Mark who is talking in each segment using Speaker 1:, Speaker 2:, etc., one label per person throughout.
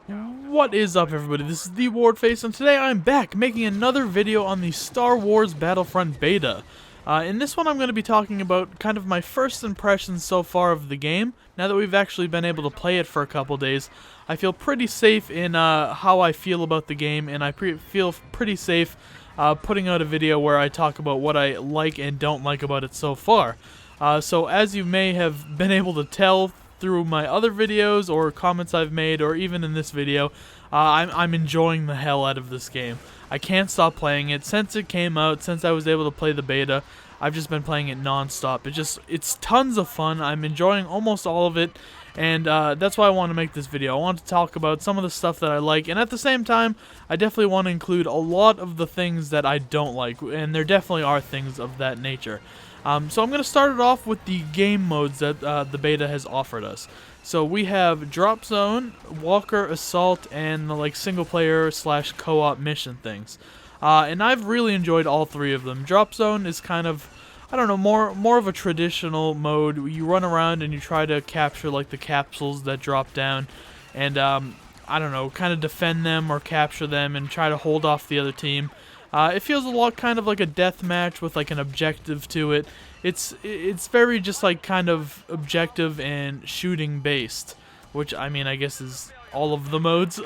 Speaker 1: What is up, everybody? This is TheWardFace, and today I'm back making another video on the Star Wars Battlefront beta. In this one I'm going to be talking about kind of my first impressions so far of the game. Now that we've actually been able to play it for a couple days, I feel pretty safe in how I feel about the game, and I feel pretty safe putting out a video where I talk about what I like and don't like about it so far. So as you may have been able to tell through my other videos or comments I've made, or even in this video, I'm enjoying the hell out of this game. I can't stop playing it since it came out, since I was able to play the beta. I've just been playing it non-stop. It's tons of fun. I'm enjoying almost all of it, and that's why I want to make this video. I want to talk about some of the stuff that I like, and at the same time, I definitely want to include a lot of the things that I don't like, and there definitely are things of that nature. So I'm going to start it off with the game modes that the beta has offered us. So we have Drop Zone, Walker Assault, and the single player / co-op mission things. And I've really enjoyed all three of them. Drop Zone is kind of, I don't know, more of a traditional mode. You run around and you try to capture the capsules that drop down, and I don't know, kind of defend them or capture them and try to hold off the other team. It feels a lot kind of like a death match with an objective to it. It's very just kind of objective and shooting based, which I mean I guess is all of the modes.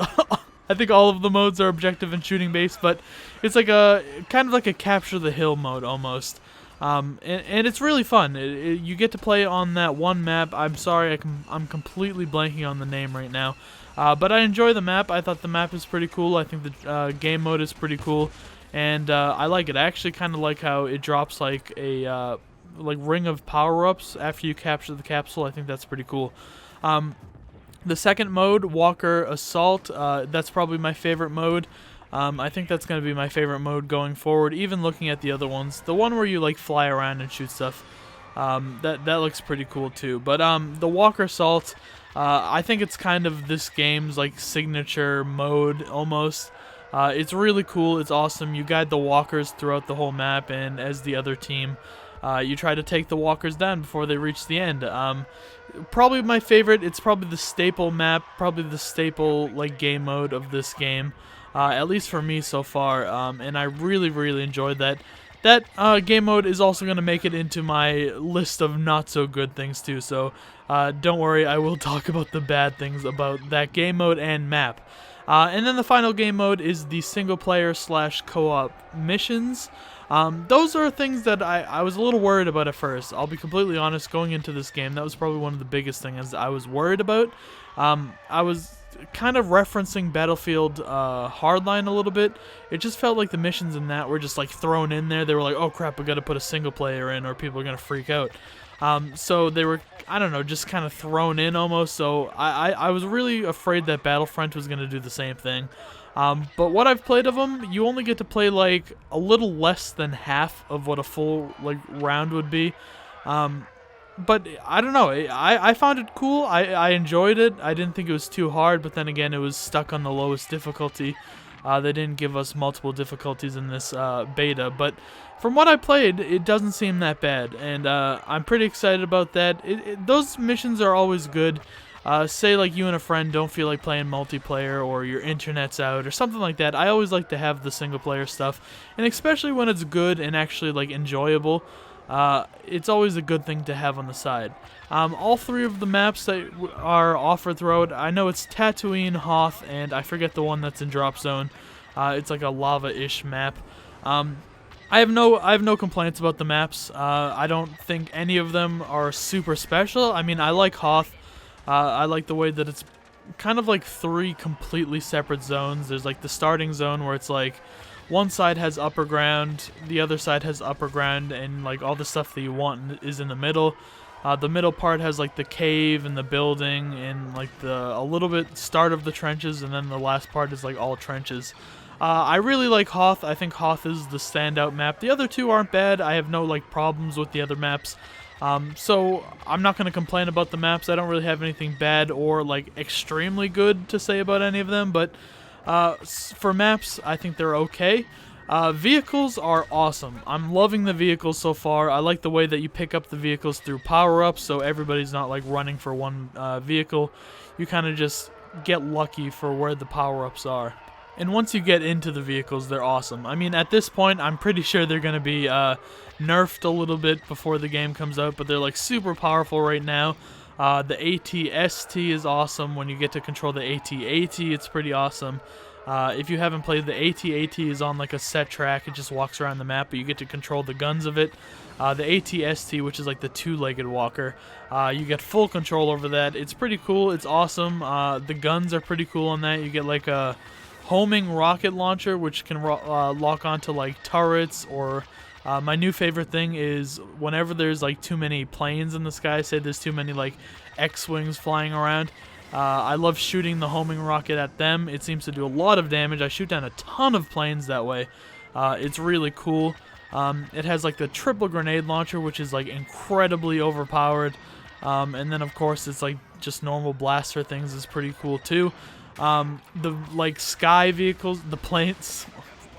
Speaker 1: I think all of the modes are objective and shooting based, but it's kind of like a capture the hill mode almost. And it's really fun. You get to play on that one map. I'm sorry, I'm completely blanking on the name right now. But I enjoy the map. I thought the map is pretty cool. I think the game mode is pretty cool. And I like it. I actually kind of like how it drops a ring of power-ups after you capture the capsule. I think that's pretty cool. The second mode, Walker Assault, that's probably my favorite mode. I think that's going to be my favorite mode going forward, even looking at the other ones. The one where you fly around and shoot stuff, that looks pretty cool too. But the Walker Assault, I think it's kind of this game's signature mode almost. It's really cool. It's awesome. You guide the walkers throughout the whole map, and as the other team, you try to take the walkers down before they reach the end. Probably my favorite. It's probably the staple map, probably the staple game mode of this game, at least for me so far. And I really enjoyed that. That game mode is also going to make it into my list of not so good things too. So don't worry, I will talk about the bad things about that game mode and map. And then the final game mode is the single player / co-op missions. Those are things that I was a little worried about at first. I'll be completely honest, going into this game, that was probably one of the biggest things I was worried about. I was kind of referencing Battlefield Hardline a little bit. It just felt like the missions in that were just thrown in there. They were like, oh crap, we gotta put a single player in or people are gonna freak out. So they were, I don't know, just kind of thrown in almost. So I was really afraid that Battlefront was going to do the same thing. But what I've played of them, you only get to play a little less than half of what a full round would be. But I don't know, I found it cool. I enjoyed it. I didn't think it was too hard, but then again, it was stuck on the lowest difficulty. They didn't give us multiple difficulties in this beta, but from what I played, it doesn't seem that bad, and I'm pretty excited about that. Those missions are always good. Say you and a friend don't feel like playing multiplayer, or your internet's out, or something like that. I always like to have the single player stuff, and especially when it's good and actually enjoyable. It's always a good thing to have on the side. All three of the maps that are offered throughout, I know it's Tatooine, Hoth, and I forget the one that's in Drop Zone. It's like a lava-ish map. I have no complaints about the maps. I don't think any of them are super special. I mean, I like Hoth. I like the way that it's kind of three completely separate zones. There's the starting zone where it's one side has upper ground, the other side has upper ground, and all the stuff that you want is in the middle. The middle part has the cave and the building and a little bit start of the trenches, and then the last part is all trenches. I really like Hoth. I think Hoth is the standout map. The other two aren't bad. I have no problems with the other maps. So I'm not going to complain about the maps. I don't really have anything bad or extremely good to say about any of them, but for maps, I think they're okay. Vehicles are awesome. I'm loving the vehicles so far. I like the way that you pick up the vehicles through power-ups, so everybody's not running for one vehicle. You kind of just get lucky for where the power-ups are. And once you get into the vehicles, they're awesome. I mean, at this point, I'm pretty sure they're going to be nerfed a little bit before the game comes out, but they're like super powerful right now. The AT-ST is awesome. When you get to control the AT-AT, it's pretty awesome. If you haven't played, the AT-AT is on like a set track. It just walks around the map, but you get to control the guns of it. The AT-ST, which is like the two-legged walker, you get full control over that. It's pretty cool. It's awesome. The guns are pretty cool on that. You get like a homing rocket launcher, which can lock onto like turrets, or my new favorite thing is whenever there's like too many planes in the sky, say there's too many like X-Wings flying around, I love shooting the homing rocket at them. It seems to do a lot of damage. I shoot down a ton of planes that way. It's really cool. It has like the triple grenade launcher, which is like incredibly overpowered. And then of course it's like just normal blaster things is pretty cool too. The like sky vehicles, the planes,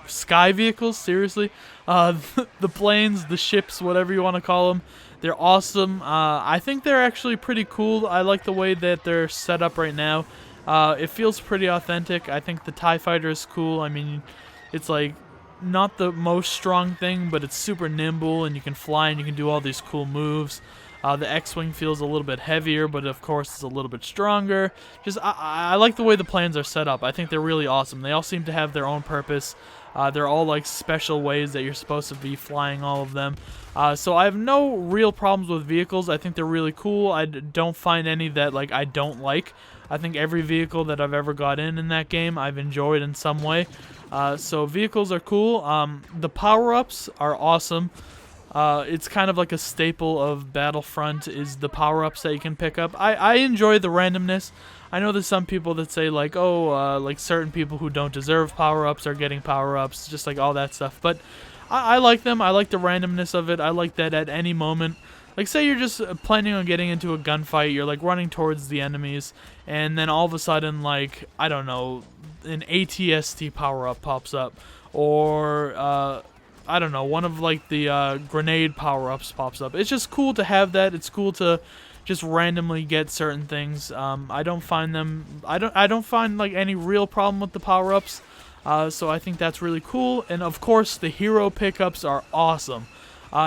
Speaker 1: sky vehicles, seriously, the planes, the ships, whatever you want to call them, they're awesome. I think they're actually pretty cool. I like the way that they're set up right now. It feels pretty authentic. I think the TIE Fighter is cool. I mean, it's like not the most strong thing, but it's super nimble and you can fly and you can do all these cool moves. The X-Wing feels a little bit heavier, but of course it's a little bit stronger. Just I like the way the planes are set up. I think they're really awesome. They all seem to have their own purpose. They're all like special ways that you're supposed to be flying all of them. So I have no real problems with vehicles. I think they're really cool. I don't find any that like I don't like. I think every vehicle that I've ever got in that game I've enjoyed in some way. So vehicles are cool. The power-ups are awesome. It's kind of like a staple of Battlefront is the power-ups that you can pick up. I enjoy the randomness. I know there's some people that say like, oh, like certain people who don't deserve power-ups are getting power-ups, just like all that stuff. But I like them. I like the randomness of it. I like that at any moment. Like say you're just planning on getting into a gunfight, you're like running towards the enemies, and then all of a sudden, like, I don't know, an AT-ST power-up pops up, or I don't know, one of like the grenade power-ups pops up. It's just cool to have that. It's cool to just randomly get certain things. I don't find like any real problem with the power-ups. So I think that's really cool. And of course, the hero pickups are awesome.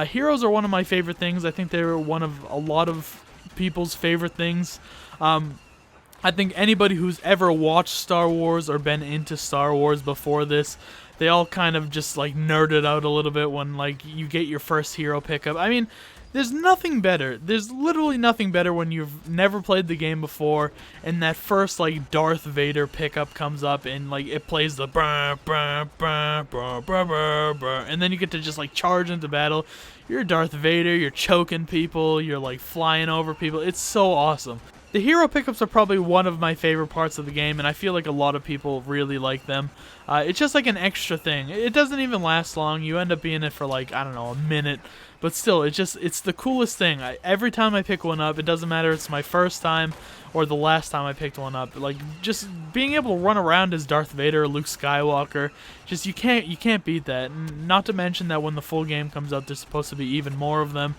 Speaker 1: Heroes are one of my favorite things. I think they're one of a lot of people's favorite things. I think anybody who's ever watched Star Wars or been into Star Wars before this, they all kind of just like nerded out a little bit when like you get your first hero pickup. I mean, there's nothing better. There's literally nothing better when you've never played the game before and that first like Darth Vader pickup comes up and like it plays the brr, brr, brr, brr, brr, brr, brr, and then you get to just like charge into battle. You're Darth Vader, you're choking people, you're like flying over people. It's so awesome. The hero pickups are probably one of my favorite parts of the game, and I feel like a lot of people really like them. It's just like an extra thing. It doesn't even last long. You end up being in it for like, I don't know, a minute. But still, it's the coolest thing. Every time I pick one up, it doesn't matter if it's my first time or the last time I picked one up. Like, just being able to run around as Darth Vader or Luke Skywalker, just you can't beat that. And not to mention that when the full game comes out, there's supposed to be even more of them,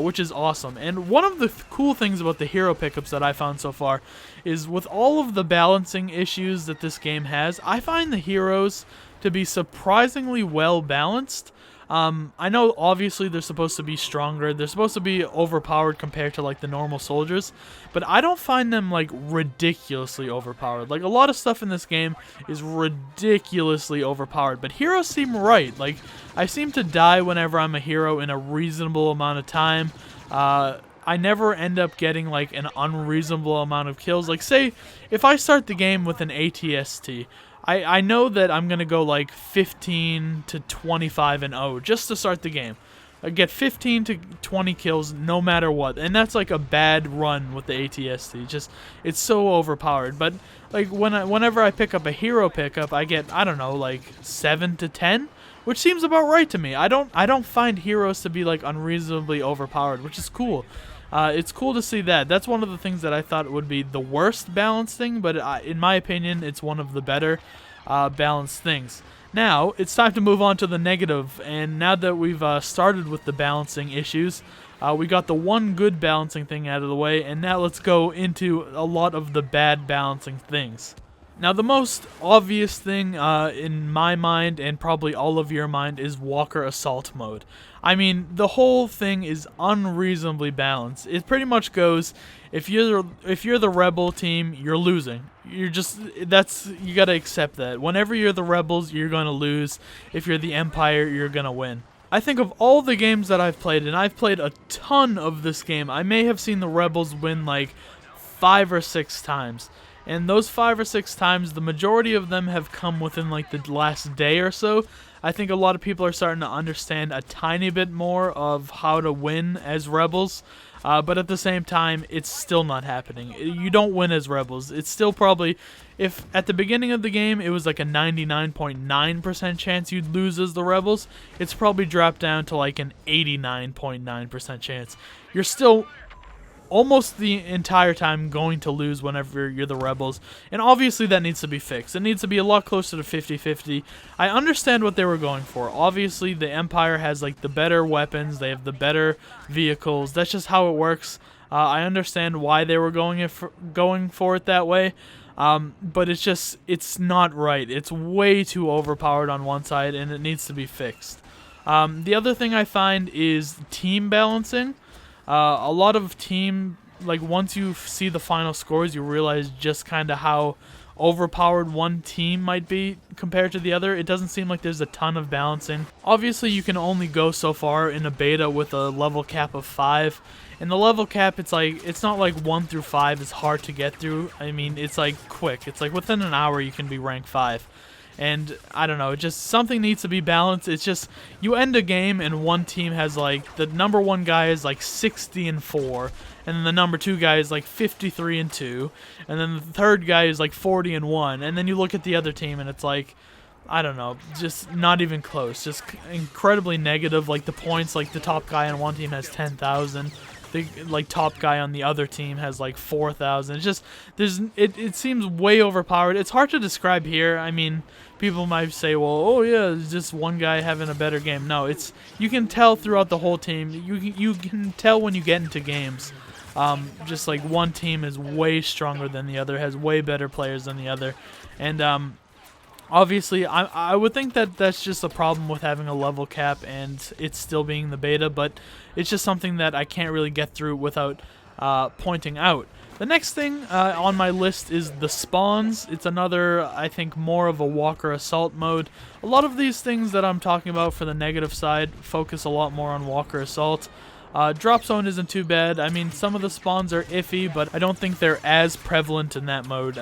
Speaker 1: which is awesome. And one of the cool things about the hero pickups that I found so far is with all of the balancing issues that this game has, I find the heroes to be surprisingly well balanced. I know obviously they're supposed to be stronger, they're supposed to be overpowered compared to like the normal soldiers, but I don't find them like ridiculously overpowered. Like a lot of stuff in this game is ridiculously overpowered, but heroes seem right. Like I seem to die whenever I'm a hero in a reasonable amount of time. I never end up getting like an unreasonable amount of kills. Like say if I start the game with an AT-ST, I know that I'm going to go like 15 to 25 and 0 just to start the game. I get 15 to 20 kills no matter what. And that's like a bad run with the AT-ST. Just, it's so overpowered. But like whenever I pick up a hero pickup, I get, I don't know, like 7 to 10, which seems about right to me. I don't find heroes to be like unreasonably overpowered, which is cool. It's cool to see that. That's one of the things that I thought would be the worst balanced thing, but in my opinion, it's one of the better balanced things. Now, it's time to move on to the negative, and now that we've started with the balancing issues, We got the one good balancing thing out of the way, and now let's go into a lot of the bad balancing things. Now, the most obvious thing in my mind, and probably all of your mind, is Walker Assault mode. I mean, the whole thing is unreasonably balanced. It pretty much goes, if you're the rebel team, you're losing. You gotta accept that. Whenever you're the rebels, you're gonna lose. If you're the Empire, you're gonna win. I think of all the games that I've played, and I've played a ton of this game, I may have seen the rebels win like 5 or 6 times. And those 5 or 6 times, the majority of them have come within like the last day or so. I think a lot of people are starting to understand a tiny bit more of how to win as rebels. But at the same time, it's still not happening. You don't win as rebels. It's still probably, if at the beginning of the game it was like a 99.9% chance you'd lose as the rebels, it's probably dropped down to like an 89.9% chance. You're still almost the entire time going to lose whenever you're the rebels, and obviously that needs to be fixed. It needs to be a lot closer to 50-50. I understand what they were going for. Obviously the Empire has like the better weapons, they have the better vehicles. That's just how it works. I understand why they were going for it that way, but it's not right. It's way too overpowered on one side, and it needs to be fixed. The other thing I find is team balancing. A lot of once you see the final scores, you realize just kind of how overpowered one team might be compared to the other. It doesn't seem like there's a ton of balancing. Obviously, you can only go so far in a beta with a level cap of 5. And the level cap, it's not like 1 through 5 is hard to get through. I mean, it's like quick. It's like within an hour you can be rank 5. And I don't know, just something needs to be balanced. It's just, you end a game and one team has like, the number 1 guy is like 60-4, and then the number 2 guy is like 53-2, and then the third guy is like 40-1, and then you look at the other team and it's like, I don't know, just not even close, just incredibly negative. Like the points, like the top guy on one team has 10,000. The top guy on the other team has like 4,000. It's just it seems way overpowered. It's hard to describe here. I mean, people might say, well, oh yeah, it's just one guy having a better game. No, you can tell throughout the whole team. You can tell when you get into games. Just like one team is way stronger than the other, has way better players than the other, and obviously, I would think that that's just a problem with having a level cap and it's still being the beta, but it's just something that I can't really get through without pointing out. The next thing on my list is the spawns. It's another, I think, more of a Walker Assault mode. A lot of these things that I'm talking about for the negative side focus a lot more on Walker Assault. Drop Zone isn't too bad. I mean, some of the spawns are iffy, but I don't think they're as prevalent in that mode.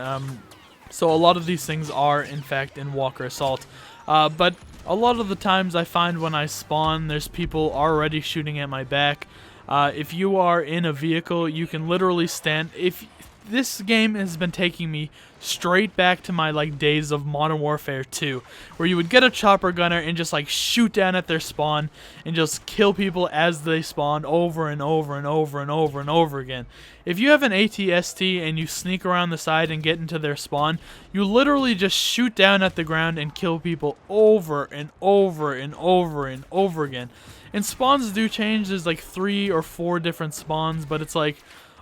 Speaker 1: So a lot of these things are, in fact, in Walker Assault. But a lot of the times I find when I spawn, there's people already shooting at my back. If you are in a vehicle, you can literally stand. If this game has been taking me straight back to my days of Modern Warfare 2, where you would get a chopper gunner and just shoot down at their spawn and just kill people as they spawn over and over and over and over and over again. If you have an AT-ST and you sneak around the side and get into their spawn, you literally just shoot down at the ground and kill people over and over and over and over again. And spawns do change. There's 3 or 4 different spawns, but it's like,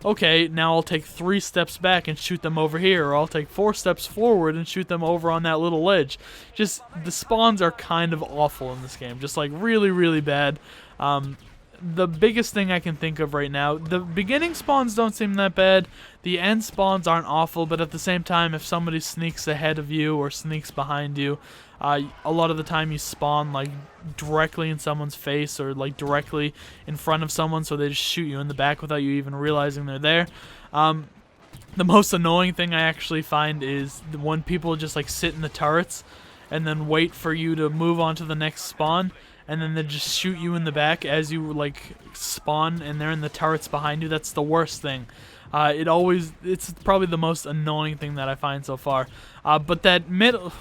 Speaker 1: okay, now I'll take 3 steps back and shoot them over here, or I'll take 4 steps forward and shoot them over on that little ledge. Just, the spawns are kind of awful in this game. Just really, really bad. The biggest thing I can think of right now, the beginning spawns don't seem that bad. The end spawns aren't awful, but at the same time, if somebody sneaks ahead of you or sneaks behind you, a lot of the time you spawn directly in someone's face or directly in front of someone, so they just shoot you in the back without you even realizing they're there. The most annoying thing I actually find is when people just sit in the turrets and then wait for you to move on to the next spawn, and then they just shoot you in the back as you spawn and they're in the turrets behind you. That's the worst thing. It's probably the most annoying thing that I find so far. But that middle...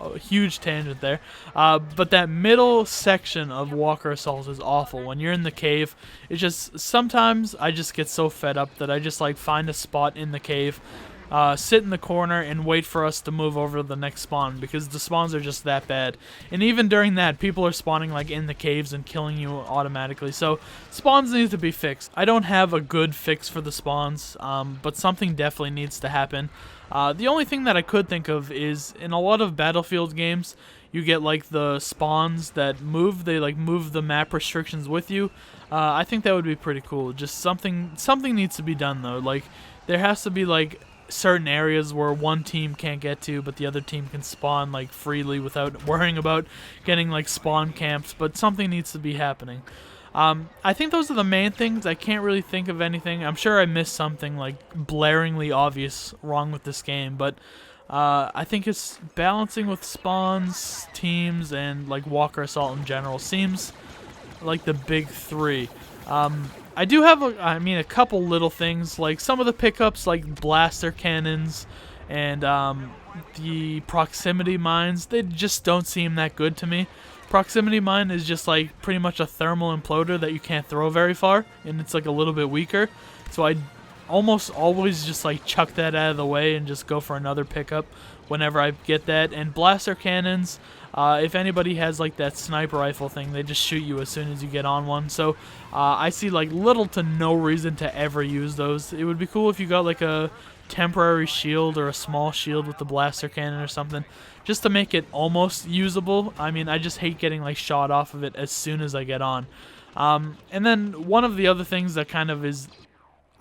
Speaker 1: Oh, huge tangent there. But that middle section of Walker Assault is awful. When you're in the cave, it's just, sometimes I just get so fed up that I just find a spot in the cave, sit in the corner and wait for us to move over to the next spawn, because the spawns are just that bad. And even during that, people are spawning like in the caves and killing you automatically. So spawns need to be fixed. I don't have a good fix for the spawns, but something definitely needs to happen. The only thing that I could think of is in a lot of Battlefield games, you get like the spawns that move. They like move the map restrictions with you. I think that would be pretty cool. Just something needs to be done though. Like there has to be like certain areas where one team can't get to, but the other team can spawn like freely without worrying about getting like spawn camps. But something needs to be happening. I think those are the main things. I can't really think of anything. I'm sure I missed something like blaringly obvious wrong with this game, but I think it's balancing with spawns, teams, and like Walker Assault in general seems like the big three. I do have a couple little things, like some of the pickups like blaster cannons and the proximity mines. They just don't seem that good to me. Proximity mine is just like pretty much a thermal imploder that you can't throw very far, and it's like a little bit weaker. So I almost always just like chuck that out of the way and just go for another pickup whenever I get that. And blaster cannons, if anybody has like that sniper rifle thing, they just shoot you as soon as you get on one. So I see like little to no reason to ever use those. It would be cool if you got like a temporary shield or a small shield with the blaster cannon or something, just to make it almost usable. I mean, I just hate getting like shot off of it as soon as I get on. And then one of the other things that kind of is,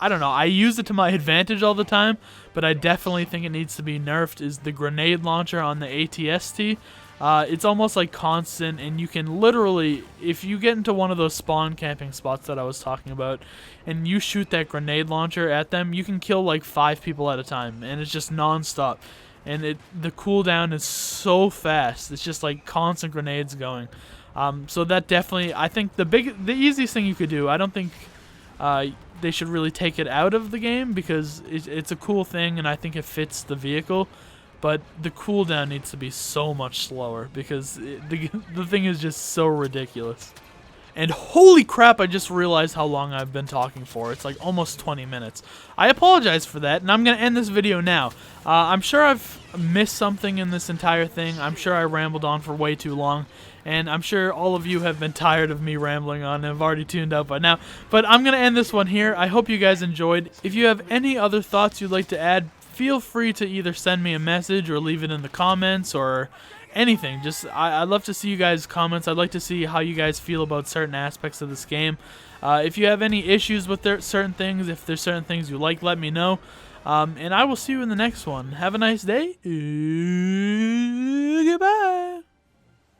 Speaker 1: I don't know, I use it to my advantage all the time, but I definitely think it needs to be nerfed, is the grenade launcher on the ATST. It's almost like constant, and you can literally, if you get into one of those spawn camping spots that I was talking about, and you shoot that grenade launcher at them, you can kill like 5 people at a time, and it's just non-stop. And the cooldown is so fast. It's just like constant grenades going. So that definitely, I think the easiest thing you could do, I don't think they should really take it out of the game, because it's a cool thing and I think it fits the vehicle, but the cooldown needs to be so much slower, because the thing is just so ridiculous. And holy crap, I just realized how long I've been talking for. It's like almost 20 minutes. I apologize for that, and I'm going to end this video now. I'm sure I've missed something in this entire thing. I'm sure I rambled on for way too long, and I'm sure all of you have been tired of me rambling on and have already tuned out by now. But I'm going to end this one here. I hope you guys enjoyed. If you have any other thoughts you'd like to add, feel free to either send me a message or leave it in the comments or anything. Just I'd love to see you guys' comments. I'd like to see how you guys feel about certain aspects of this game. If you have any issues with certain things, if there's certain things you like, let me know. And I will see you in the next one. Have a nice day. Goodbye.